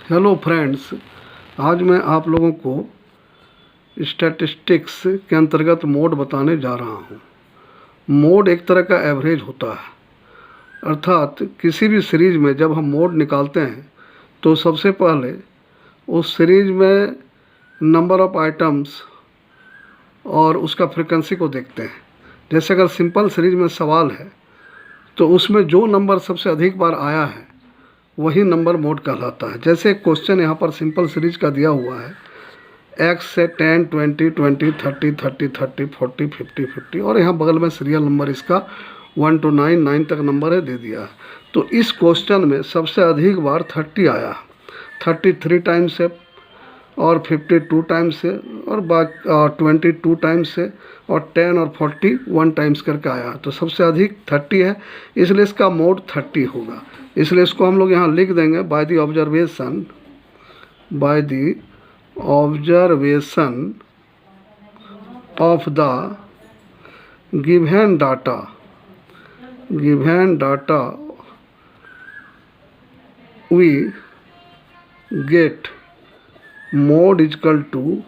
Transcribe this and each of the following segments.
Hello friends, आज मैं आप लोगों को स्टैटिस्टिक्स के अंतर्गत मोड बताने जा रहा हूँ। मोड एक तरह का एवरेज होता है, अर्थात किसी भी सीरीज में जब हम मोड निकालते हैं तो सबसे पहले उस सीरीज में नंबर ऑफ आइटम्स और उसका फ्रीक्वेंसी को देखते हैं। जैसे अगर सिंपल सीरीज में सवाल है तो उसमें जो नंबर सबसे अधिक बार आया है वही नंबर मोड कहलाता है। जैसे एक क्वेश्चन यहाँ पर सिंपल सीरीज का दिया हुआ है, x से 10, 20, 20, 30, 30, 30, 40, 50, 50 और यहाँ बगल में सीरियल नंबर इसका 1 to 9, 9 तक नंबर है दे दिया है। तो इस क्वेश्चन में सबसे अधिक बार 30 आया, 33 टाइम्स से और 52 टाइम्स से और 22 टाइम्स से और 10 और 41 टाइम्स करके आया। तो सबसे अधिक 30 है, इसलिए इसका मोड 30 होगा। इसलिए इसको हम लोग यहाँ लिख देंगे by the observation of the given data we get mode is equal to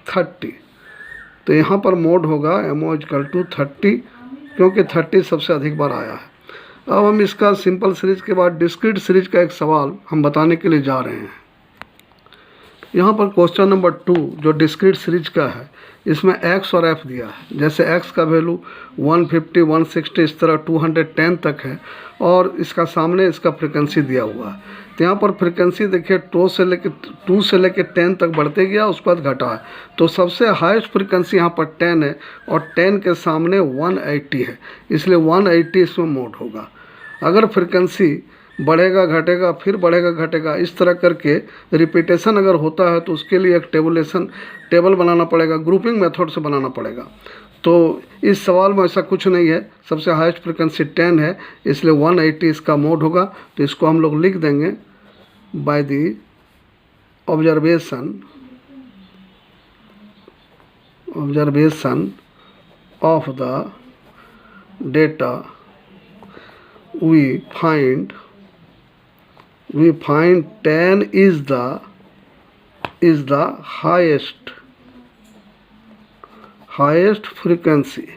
30। तो यहाँ पर मोड होगा एमओ इजकल टू 30, क्योंकि 30 सबसे अधिक बार आया है। अब हम इसका सिंपल सीरीज के बाद डिस्क्रीट सीरीज का एक सवाल हम बताने के लिए जा रहे हैं। यहाँ पर क्वेश्चन नंबर 2 जो डिस्क्रीट सीरीज का है, इसमें x और f दिया है। जैसे x का वैल्यू 150, 160 इस तरह 210 तक है और इसका सामने इसका फ्रिक्वेंसी दिया हुआ है। तो यहाँ पर फ्रिक्वेंसी देखिए 2 से लेके 10 तक बढ़ते गया, उसके बाद घटा है। तो सबसे हाईएस्ट फ्रिक्वेंसी यहाँ पर 10 है और 10 के सामने 180 है, इसलिए 180 इसमें मोड होगा। अगर फ्रिक्वेंसी बढ़ेगा घटेगा फिर बढ़ेगा घटेगा इस तरह करके रिपीटेशन अगर होता है तो उसके लिए एक टेबल बनाना पड़ेगा, ग्रुपिंग मेथड से बनाना पड़ेगा। तो इस सवाल में ऐसा कुछ नहीं है, सबसे हाईएस्ट फ्रिक्वेंसी 10 है, इसलिए 180 इसका मोड होगा। तो इसको हम लोग लिख देंगे by the observation of the data we find 10 is the highest frequency.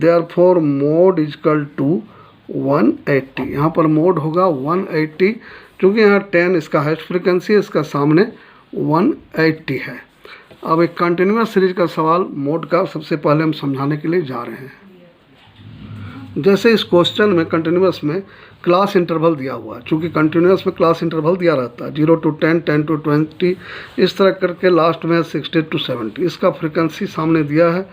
Therefore mode is equal to 180। यहाँ पर मोड होगा 180, क्योंकि यहाँ 10 इसका हाईएस्ट फ्रिक्वेंसी है, इसका सामने 180 है। अब एक कंटिन्यूस सीरीज का सवाल मोड का सबसे पहले हम समझाने के लिए जा रहे हैं। जैसे इस क्वेश्चन में कंटिन्यूस में क्लास इंटरवल दिया हुआ है, चूँकि कंटिन्यूस में क्लास इंटरवल दिया रहता है 0 to 10, 10 to 20 इस तरह करके लास्ट में 60 to 70। इसका फ्रिक्वेंसी सामने दिया है,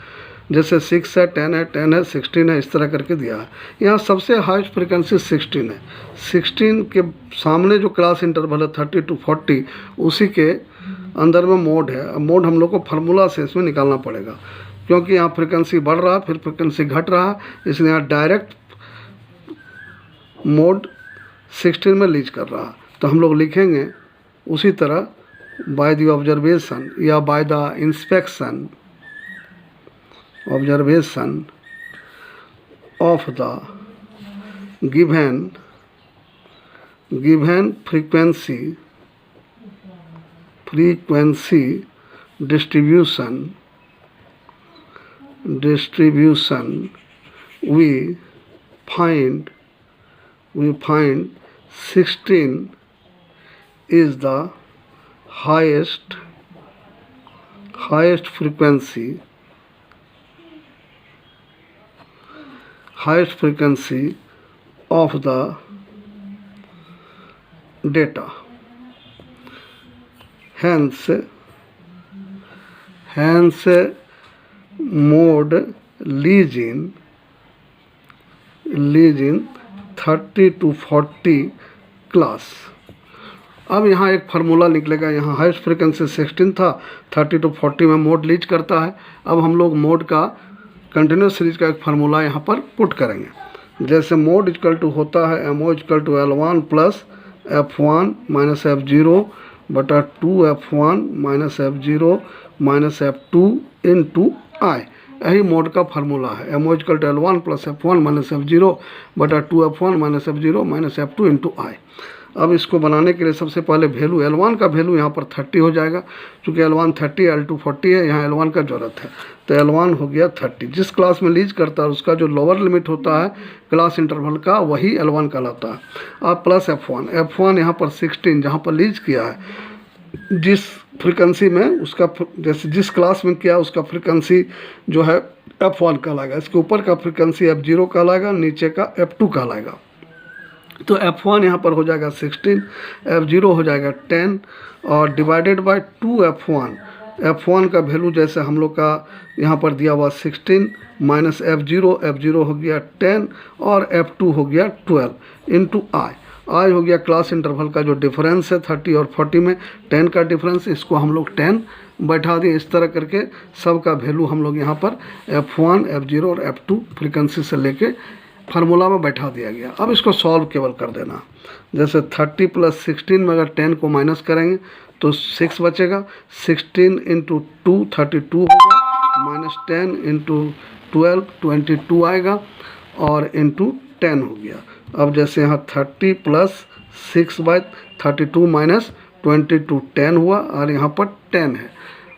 जैसे 6 है, 10 है, 10 है, 16 है, इस तरह करके दिया है। यहाँ सबसे हाईएस्ट फ्रिक्वेंसी 16 है। 16 के सामने जो क्लास इंटरवल है 30 to 40, उसी के अंदर में मोड है। अब मोड हम लोग को फार्मूला से इसमें निकालना पड़ेगा, क्योंकि यहाँ फ्रिक्वेंसी बढ़ रहा है फिर फ्रिक्वेंसी घट रहा है, इसलिए यहाँ डायरेक्ट मोड 16 में लीज कर रहा है। तो हम लोग लिखेंगे उसी तरह बाय द ऑब्जर्वेशन या by the inspection of the given frequency distribution we find 16 is the highest frequency of the data. Hence mode lies in 30 to 40 class. अब यहाँ एक फार्मूला निकलेगा। यहाँ हाईएस्ट फ्रिक्वेंसी 16 था, 30 to 40 में मोड लीज करता है। अब हम लोग मोड का कंटिन्यूस सीरीज का एक फार्मूला यहाँ पर पुट करेंगे। जैसे मोड इक्वल टू होता है MO equal to L1 plus F1 minus F0 बटा 2 F1 minus F0 minus F2 into आई। यही मोड का फार्मूला है। M O equal to L1 plus F1 minus F0 बटा 2F1 minus F0 minus F2 into आई। अब इसको बनाने के लिए सबसे पहले वैल्यू L1 का वैल्यू यहाँ पर 30 हो जाएगा, क्योंकि L1 30 L2 40 है, यहाँ L1 का ज़रूरत है, तो L1 हो गया 30। जिस क्लास में लीज करता है उसका जो लोअर लिमिट होता है क्लास इंटरवल का, वही L1 कहलाता है। अब प्लस F1 यहाँ पर 16 जहाँ पर लीज किया है, जिस फ्रिक्वेंसी में उसका, जैसे जिस क्लास में किया उसका फ्रिक्वेंसी जो है F1 कहलाएगा, इसके ऊपर का फ्रिक्वेंसी F0 कहलाएगा, नीचे का F2 कहलाएगा। तो F1 यहाँ पर हो जाएगा 16, F0 हो जाएगा 10 और डिवाइडेड बाय 2F1। F1 का वैल्यू जैसे हम लोग का यहाँ पर दिया हुआ 16 माइनस F0 हो गया 10 और F2 हो गया 12 इंटू आई हो गया क्लास इंटरवल का जो डिफरेंस है 30 और 40 में 10 का डिफरेंस, इसको हम लोग 10 बैठा दिए। इस तरह करके सब का वैल्यू हम लोग यहाँ पर F1, F0 और F2 फ्रीक्वेंसी से लेके फार्मूला में बैठा दिया गया। अब इसको सॉल्व केवल कर देना। जैसे 30 प्लस 16 में अगर 10 को माइनस करेंगे तो 6 बचेगा, 16 इंटू 2 32 होगा, माइनस 10 इंटू 12 22 आएगा और इंटू 10 हो गया। अब जैसे यहाँ 30 प्लस 6 बाई 32 माइनस 22 10 हुआ और यहाँ पर 10 है।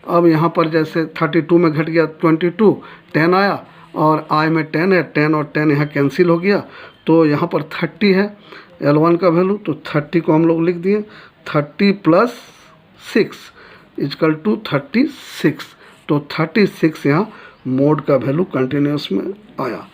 अब यहाँ पर जैसे 32 में घट गया 22 10 आया और आई में 10 है, 10 और 10 यहाँ कैंसिल हो गया, तो यहाँ पर 30 है L1 का वैल्यू, तो 30 को हम लोग लिख दिए 30 प्लस 6 इक्वल टू 36, तो 36 यहाँ मोड का वैल्यू कंटिन्यूस में आया।